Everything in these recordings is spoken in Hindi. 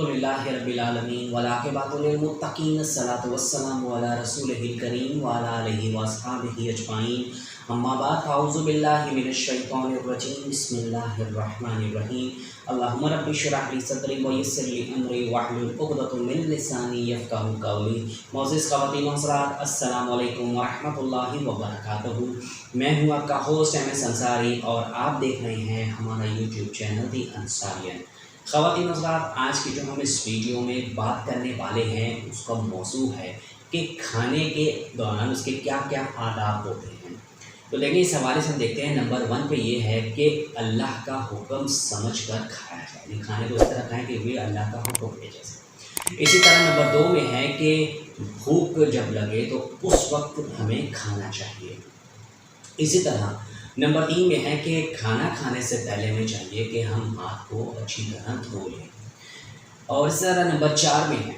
अल्हम्दुलिल्लाहि रब्बिल आलमीन वल आक़िबतु लिल मुत्तक़ीन अस्सलातु वस्सलामु अला रसूलिहिल करीम व अला आलिहि व अस्हाबिहि अजमाइन अम्मा बाद अऊज़ु बिल्लाहि मिनश शैतानिर रजीम बिस्मिल्लाहिर रहमानिर रहीम अल्लाहुम्मा रब्बि इश्रह ली सदरी व यस्सिर ली अमरी वहलुल उक़दतम मिन लिसानी यफ़क़हू क़ौली। मोअज़्ज़िज़ ख़वातीन व हज़रात, अस्सलामु अलैकुम व रहमतुल्लाहि व बरकातुहू। मैं हूँ आपका होस्ट एमएस अंसारी और आप देख रहे हैं हमारा यूट्यूब चैनल दी अंसारियन। ख़वातीन व हज़रात, आज की जो हम इस वीडियो में बात करने वाले हैं उसका मौजू है कि खाने के दौरान उसके क्या क्या आदाब होते हैं। तो देखिए, इस हवाले से हम देखते हैं, नंबर 1 पे ये है कि अल्लाह का हुक्म समझकर खाया जाए। खाने को इस तरह खाएं कि वे अल्लाह का हुक्म है जैसे। इसी तरह नंबर 2 में है कि भूख जब लगे तो उस वक्त हमें खाना चाहिए। इसी तरह नंबर 3 में है कि खाना खाने से पहले हमें चाहिए कि हम हाथ को अच्छी तरह धो लें। और इसी तरह नंबर 4 में है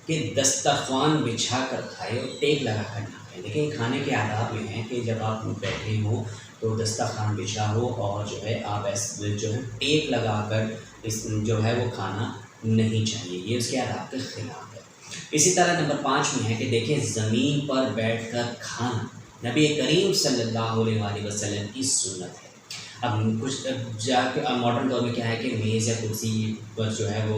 कि दस्तरख्वान बिछा कर खाए और टेक लगा कर ना खाएँ। देखिए, खाने के आदाब में है कि जब आप बैठे हो तो दस्तरख्वान बिछा हो और जो है आप ऐसे जो है टेक लगा कर इस जो है वो खाना नहीं चाहिए, ये उसके आदाब के ख़िलाफ़ है। इसी तरह नंबर 5 में है कि देखिए, ज़मीन पर बैठकर खाना नबी करीम सल्लल्लाहु अलैहि वसल्लम की सुन्नत है। अब कुछ जाके मॉडर्न दौर में क्या है कि मेज़ या कुर्सी पर जो है वो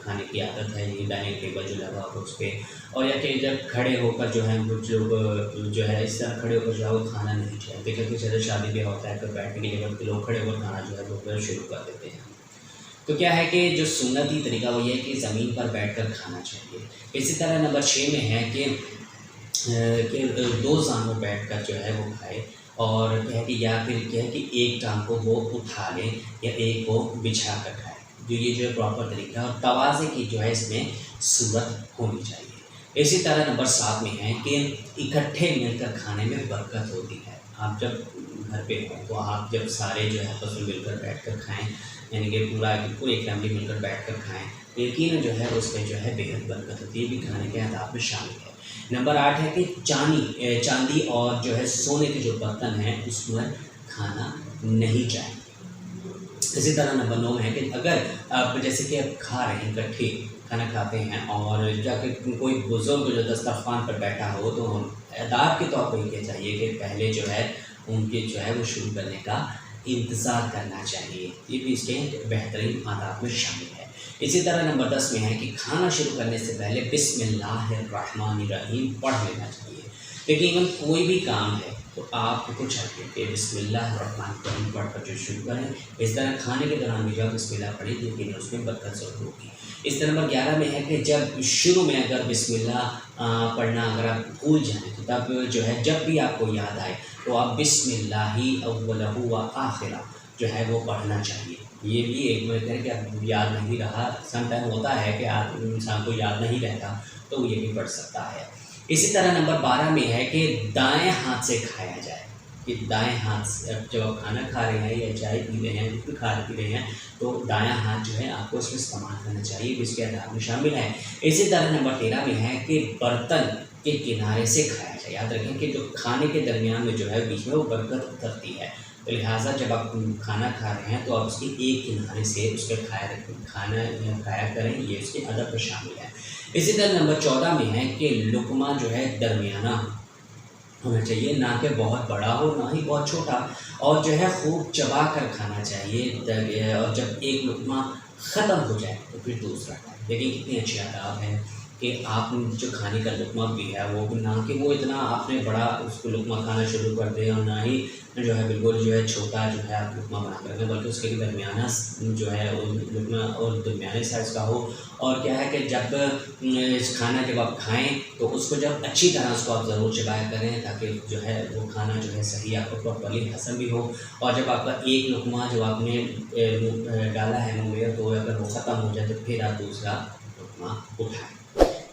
खाने की आदत है, ये डाइनिंग टेबल जो लगा हो उस पर, और या कि जब खड़े होकर जो है कुछ लोग जो है इस तरह खड़े होकर जो है वो खाना नहीं चाहिए। देखिए, कुछ जैसे शादी ब्याह होता है तो बैठने की जगह पे लोग खड़े होकर खाना जो है वो शुरू कर देते हैं। तो क्या है कि जो सुन्नती तरीका वो ये है कि ज़मीन पर बैठकर खाना चाहिए। इसी तरह नंबर 6 में है कि 2 जानों बैठकर जो है वो खाए, और क्या है कि या फिर क्या है कि एक टांग को वो उठा लें या एक को बिछा कर खाए। जो ये जो है प्रॉपर तरीका है, और तवाज़े की जो है इसमें सूरत होनी चाहिए। इसी तरह नंबर 7 में है कि इकट्ठे मिलकर खाने में बरकत होती है। आप जब घर पे हो तो आप जब सारे जो है आपस में मिलकर बैठ कर खाएँ, यानी कि पूरी फैमिली मिलकर बैठ कर खाएँ, तो यकीन जो है उसमें जो है बेहद बरकत होती है, भी खाने के आदाब में शामिल है। नंबर 8 है कि चांदी और जो है सोने के जो बर्तन हैं उसमें खाना नहीं चाहिए। इसी तरह नंबर 9 है कि अगर आप जैसे कि आप खा रहे हैं, इकट्ठे खाना खाते हैं और जाके कोई बुज़ुर्ग जो दस्तरख्वान पर बैठा हो तो आदाब के तौर पर ये चाहिए कि पहले जो है उनके जो है वो शुरू करने का इंतज़ार करना चाहिए। ये भी इसके बेहतरीन आदाब में शामिल है। इसी तरह नंबर 10 में है कि खाना शुरू करने से पहले बिस्मिल्लाहिर्रहमानिर्रहीम पढ़ लेना चाहिए। देखिए, इवन कोई भी काम है तो आपको चाहिए कि बिस्मिल्लाहिर्रहमानिर्रहीम पढ़ कर जो शुरू करें। इस तरह खाने के दौरान भी जब बिस्मिल्लाह पढ़ें, लेकिन उसमें बरकत ज़रूर होगी। इस तरह नंबर 11 में है कि जब शुरू में अगर बिस्मिल्लाह पढ़ना अगर आप भूल जाएँ तो तब जो है जब भी आपको याद आए तो आप बिस्मिल्लाहि अव्वलहु व आखिरा जो है वो पढ़ना चाहिए। ये भी एक मतलब है कि अब याद नहीं रहा, सम टाइम होता है कि इंसान को याद नहीं रहता, तो ये भी पढ़ सकता है। इसी तरह नंबर 12 में है कि दाएं हाथ से खाया जाए। कि दाएं हाथ से जब आप खाना खा रहे हैं या चाय पी रहे हैं, कुछ खा पी रहे हैं, तो दायां हाथ जो है आपको उसमें इस्तेमाल करना चाहिए, जिसके आदाब में शामिल है। इसी तरह नंबर 13 में है कि बर्तन के किनारे से खाया जाए। याद रखें कि जो खाने के दरमियान में जो है बीच में वो बरकत उतरती है, तो लिहाजा जब आप खाना खा रहे हैं तो आप उसके एक किनारे से उसके खाना खाया करें, ये उसके अदब में शामिल है। इसी तरह नंबर 14 में है कि लुक़मा जो है दरमियाना होना चाहिए, ना कि बहुत बड़ा हो ना ही बहुत छोटा, और जो है खूब चबा कर खाना चाहिए। और जब एक लुक़मा ख़त्म हो जाए तो फिर दूसरा खाएं। देखिए, कितनी अच्छी आदत है कि आप जो खाने का लुक़मा भी है वो ना कि वो इतना आपने बड़ा उसको लुक़मा खाना शुरू कर दें, और ना ही जो है बिल्कुल जो है छोटा जो है आप लुक़मा बना कर रखें, बल्कि उसके दरमियाना जो है वो लुक़मा और दरमियाने साइज़ का हो। और क्या है कि जब खाना जब आप खाएँ तो उसको जब अच्छी तरह उसको आप ज़रूर चबाया करें, ताकि जो है वो खाना जो है सही आपको प्रॉपर्ली हज़म भी हो। और जब आपका एक लुक़मा जो आपने डाला है मुँह में, तो अगर वो ख़त्म हो जाए तो फिर आप दूसरा लुक़मा उठाएँ।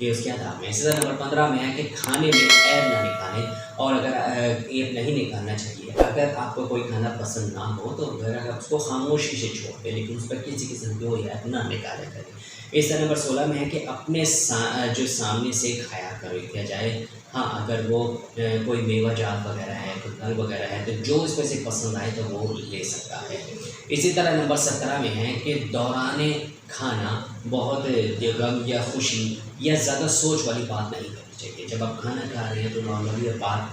ये उसके आदाब में। इसी तरह नंबर 15 में है कि खाने में ऐब ना निकालें, और अगर ऐब नहीं निकालना चाहिए। अगर आपको कोई खाना पसंद ना हो तो अगर आप उसको खामोशी से छोड़ दें, लेकिन उस पर किसी किस्म की वो ऐब ना निकाला करें। इस तरह नंबर 16 में है कि अपने जो सामने से खाया किया जाए। हाँ, अगर वो कोई मेवा जात वगैरह है, कोई फल वगैरह है, तो जो इसमें से पसंद आए तो वो ले सकता है। इसी तरह नंबर 17 में है कि दौरान खाना बहुत गम या खुशी या ज़्यादा सोच वाली बात नहीं करनी चाहिए। जब आप खाना खा रहे हैं तो नॉर्मली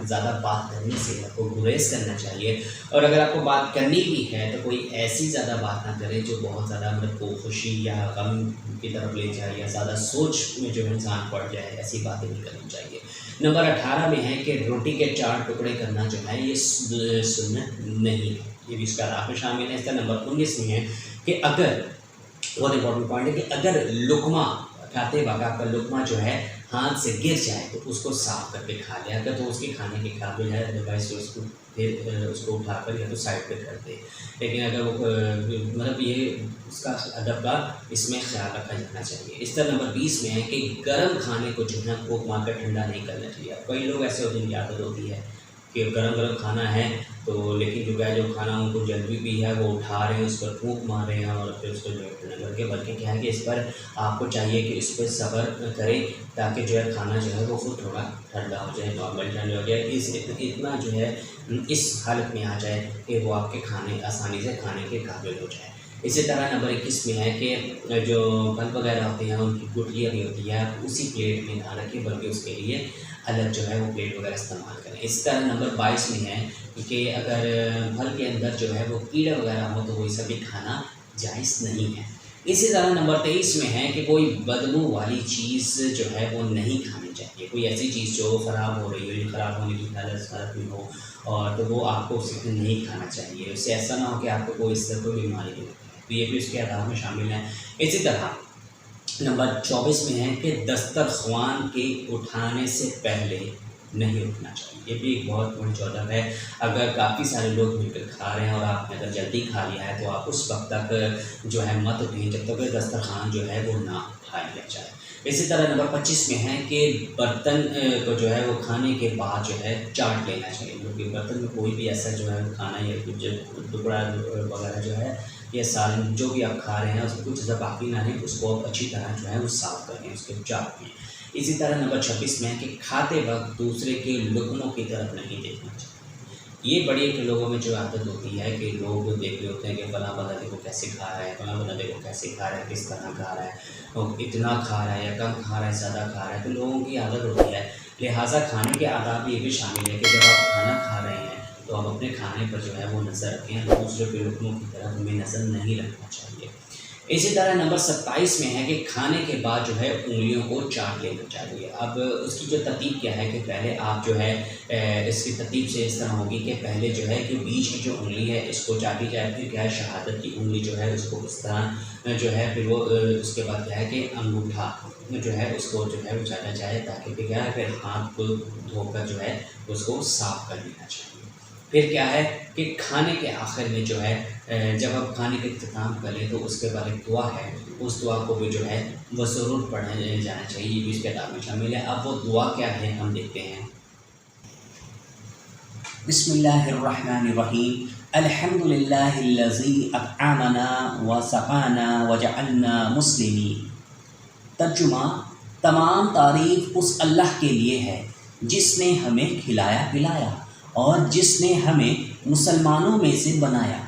ज़्यादा बात करने से आपको गुरेज करना चाहिए, और अगर आपको बात करनी भी है तो कोई ऐसी ज़्यादा बात ना करें जो बहुत ज़्यादा मतलब को खुशी या गम की तरफ ले जाए या ज़्यादा सोच में जो इंसान पड़ जाए, ऐसी बातें नहीं करनी चाहिए। नंबर 18 में है कि रोटी के 4 टुकड़े करना जो है ये सुन्नत नहीं है, ये भी इसका राह में शामिल है। इसका नंबर 19 में है कि अगर बहुत इंपॉर्टेंट पॉइंट है कि अगर लुकमा खाते वक्त आपका लुकमा जो है हाथ से गिर जाए तो उसको साफ करके खा लिया, अगर तो उसके खाने के काबिल है, अदरवाइज उसको फिर उसको उठाकर या तो साइड पे कर दे। लेकिन अगर वो मतलब ये उसका अदब का इसमें ख्याल रखा जाना चाहिए। इस तरह नंबर 20 में है कि गर्म खाने को जो है फूंक मार कर ठंडा नहीं करना चाहिए। कई लोग ऐसे होते हैं जिनकी आदत होती है कि गरम गरम खाना है तो लेकिन जो खाना उनको जल्दी भी है वो उठा रहे हैं, उस पर फूंक मार रहे हैं और फिर उसको जो है ठंडा करके, बल्कि क्या है कि इस पर आपको चाहिए कि इस पर सब्र करें ताकि जो है खाना जो है वो खुद थोड़ा ठंडा हो जाए, नॉर्मल ठंडा हो जाए, इतना जो है इस हालत में आ जाए कि वो आपके खाने आसानी से खाने के काबिल हो जाए। इसी तरह नंबर 21 में है कि जो फल वगैरह होते हैं उनकी गुठलियाँ भी होती है, आप उसी प्लेट में ना रखें बल्कि उसके लिए अलग जो है वो प्लेट वगैरह इस्तेमाल करें। इस तरह नंबर 22 में है कि अगर फल के अंदर जो है वो कीड़े वगैरह हो तो वही सभी खाना जायज़ नहीं है। इसी तरह नंबर 23 में है कि कोई बदबू वाली चीज़ जो है वो नहीं खानी चाहिए। कोई ऐसी चीज़ जो ख़राब हो रही हो, ख़राब होने की हालत में हो और तो वो आपको उसे नहीं खाना चाहिए। उससे ऐसा ना हो कि आपको कोई इस तरह कोई बीमारी हो, तो ये भी उसके आधार में शामिल है। इसी तरह नंबर 24 में है कि दस्तरख्वान के उठाने से पहले नहीं उठना चाहिए। ये भी एक बहुत बड़ी चौधर है। अगर काफ़ी सारे लोग मिलकर खा रहे हैं और आपने अगर जल्दी खा लिया है तो आप उस वक्त तक जो है मत उठें जब तक दस्तरखान जो है वो ना उठा लिया जाए। इसी तरह नंबर 25 में है कि बर्तन को जो है वो खाने के बाद जो है चाट लेना चाहिए, क्योंकि बर्तन में कोई भी ऐसा जो है खाना या कुछ टुकड़ा वगैरह जो है या सालन जो भी आप खा रहे हैं उसमें कुछ ज़्यादा बाकी ना है, उसको आप अच्छी तरह जो है वो साफ़ करें, उसके चाट लें। इसी तरह नंबर 26 में है कि खाते वक्त दूसरे के लुक़्मों की तरफ नहीं देखना चाहिए। ये बड़े के लोगों में जो आदत होती है कि लोग देख रहे होते हैं कि फलां बंदा देखो कैसे खा रहा है, फलां बंदा देखो कैसे खा रहा है, किस तरह खा रहा है, और इतना खा रहा है या कम खा रहा है, ज़्यादा खा रहा है, तो लोगों की आदत होती है। लिहाजा खाने के आदाब ये भी शामिल है कि जब आप खाना खा रहे हैं तो आप अपने खाने पर जो है वो नज़र रखें, दूसरे के लुक़्मों की तरफ हमें नज़र नहीं रखना चाहिए। इसी तरह नंबर 27 में है कि खाने के बाद जो है उंगलियों को चाट लेना चाहिए। अब उसकी जो तरतीब क्या है कि पहले आप जो है इसकी तरतीब से इस तरह होगी कि पहले जो है कि बीच की जो उंगली है इसको चाटी जाए, फिर क्या है शहादत की उंगली जो है उसको इस तरह जो है फिर वो उसके बाद क्या है कि अंगूठा जो है उसको जो है वो चाटा जाए ताकि क्या है फिर हाथ को धोकर जो है उसको साफ़ कर लेना चाहिए। फिर क्या है कि खाने के आखिर में जो है जब आप खाने का इख्तिताम करें तो उसके बाद एक दुआ है, उस दुआ को भी जो है वो ज़रूर पढ़ा जाना चाहिए, ये भी इसके आदाब में शामिल है। अब वो दुआ क्या है हम देखते हैं। बिस्मिल्लाहिर्रहमानिर्रहीम, अल्हम्दुलिल्लाहिल्लज़ी अत'अमना व सक़ाना व जअलना मुस्लिमीन। तर्जुमा, तमाम तारीफ़ उस अल्लाह के लिए है जिसने हमें खिलाया पिलाया और जिसने हमें मुसलमानों में से बनाया।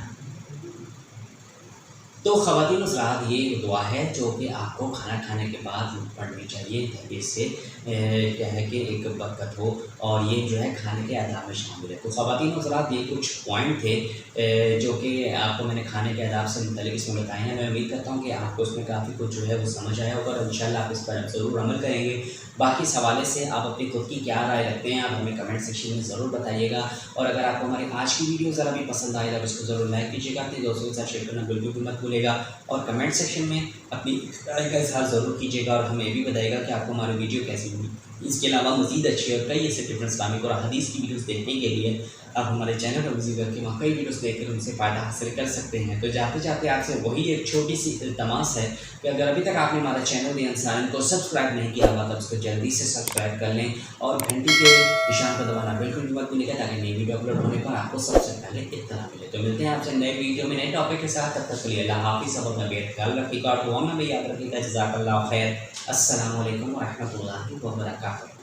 तो ख़वातीन हज़रात, ये दुआ है जो कि आपको खाना खाने के बाद पढ़नी चाहिए ताकि इससे क्या है कि एक बरकत हो, और ये जो है खाने के आदाब में शामिल है। तो ख़वातीन हज़रात, ये कुछ पॉइंट थे जो कि आपको मैंने खाने के आदाब से मुतल्लिक़ इसमें बताए हैं। मैं उम्मीद करता हूँ कि आपको इसमें काफ़ी कुछ जो है वो समझ आया होगा और इंशाअल्लाह आप इस पर ज़रूर अमल करेंगे। बाकी इस हवाले से आप अपनी खुद की क्या राय रखते हैं आप हमें कमेंट सेक्शन में ज़रूर बताइएगा, और अगर आपको हमारी आज की वीडियो ज़रा भी पसंद आए तो इसको ज़रूर लाइक कीजिएगा, अपने दोस्तों के साथ शेयर करना बिल्कुल भी मत भूलिएगा, और कमेंट सेक्शन में अपनी राय का इज़हार ज़रूर कीजिएगा और हमें भी बताइएगा कि आपको हमारी वीडियो कैसी लगी। इसके अलावा मज़ीद अच्छी और कई ऐसे डिफरेंट इस्लामिक और हदीस की वीडियोज़ देखने के लिए आप हमारे चैनल पर विजिट करके वहाँ कई वीडियोज़ देखकर उनसे फ़ायदा हासिल कर सकते हैं। तो जाते जाते आपसे वही एक छोटी सी इल्तमास है कि अगर अभी तक आपने हमारा चैनल दी अंसारन को सब्सक्राइब नहीं किया हुआ तो उसको जल्दी से सब्सक्राइब कर लें और घंटी के निशान पर दबाना बिल्कुल मत भूलिएगा ताकि नई वीडियो अपलोड होने पर आपको सबसे पहले इत्तला मिले। तो मिलते हैं आपसे नए वीडियो में नए टॉपिक के साथ, तब तक के लिए अल्लाह हाफ़िज़, सब अपना बेहद ख्याल रखिएगा और दुआ में भी याद रखिएगा। जज़ाकल्लाहु खैर। अस्सलामु अलैकुम व रहमतुल्लाहि व बरकातुहू।